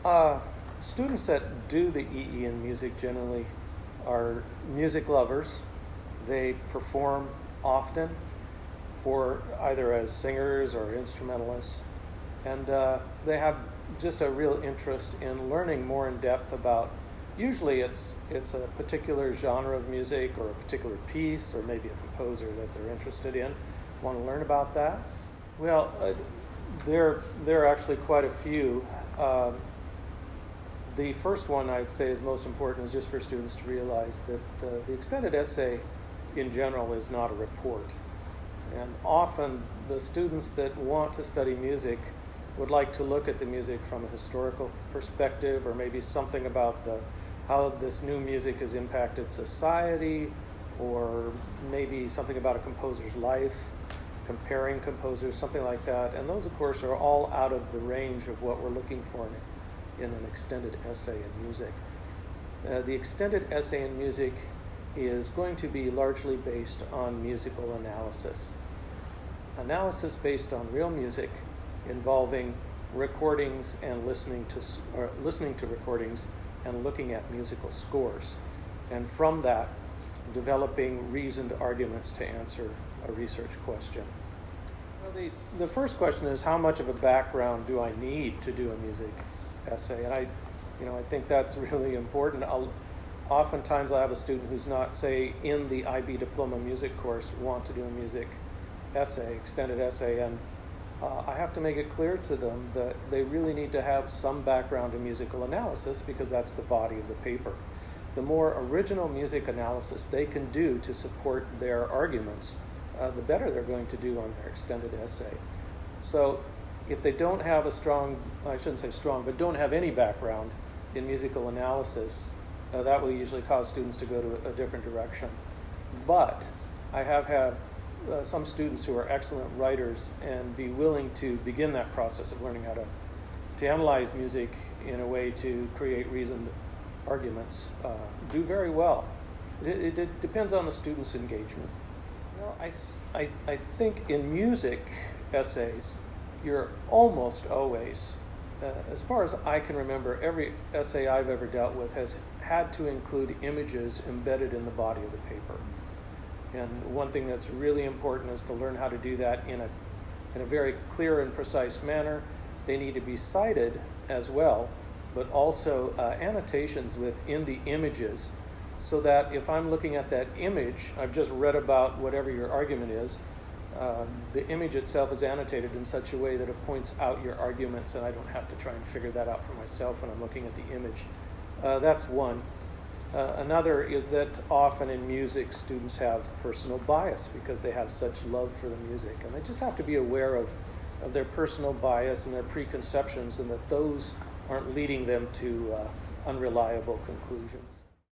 Uh, Students that do the EE in music generally are music lovers. They perform often, or either as singers or instrumentalists, and they have just a real interest in learning more in depth about. Usually, it's a particular genre of music or a particular piece, or maybe a composer that they're interested in. Want to learn about that? Well, there are actually quite a few. The first one I'd say is most important is just for students to realize that the extended essay in general is not a report. And often the students that want to study music would like to look at the music from a historical perspective, or maybe something about how this new music has impacted society, or maybe something about a composer's life, comparing composers, something like that. And those, of course, are all out of the range of what we're looking for in an extended essay in music. The extended essay in music is going to be largely based on musical analysis. Analysis based on real music, involving recordings and listening to recordings and looking at musical scores. And from that, developing reasoned arguments to answer a research question. Well, the first question is, how much of a background do I need to do a music essay? And I think that's really important. Oftentimes I have a student who's not, say, in the IB diploma music course, want to do a music essay, extended essay, and I have to make it clear to them that they really need to have some background in musical analysis, because that's the body of the paper. The more original music analysis they can do to support their arguments, the better they're going to do on their extended essay. So if they don't have but don't have any background in musical analysis, that will usually cause students to go to a different direction. But I have had some students who are excellent writers and be willing to begin that process of learning how to analyze music in a way to create reasoned arguments, do very well. It depends on the student's engagement. I think in music essays, you're almost always, as far as I can remember, every essay I've ever dealt with has had to include images embedded in the body of the paper. And one thing that's really important is to learn how to do that in a very clear and precise manner. They need to be cited as well, but also annotations within the images, so that if I'm looking at that image, I've just read about whatever your argument is, the image itself is annotated in such a way that it points out your arguments, and I don't have to try and figure that out for myself when I'm looking at the image. That's one. Another is that often in music, students have personal bias because they have such love for the music, and they just have to be aware of their personal bias and their preconceptions, and that those aren't leading them to unreliable conclusions.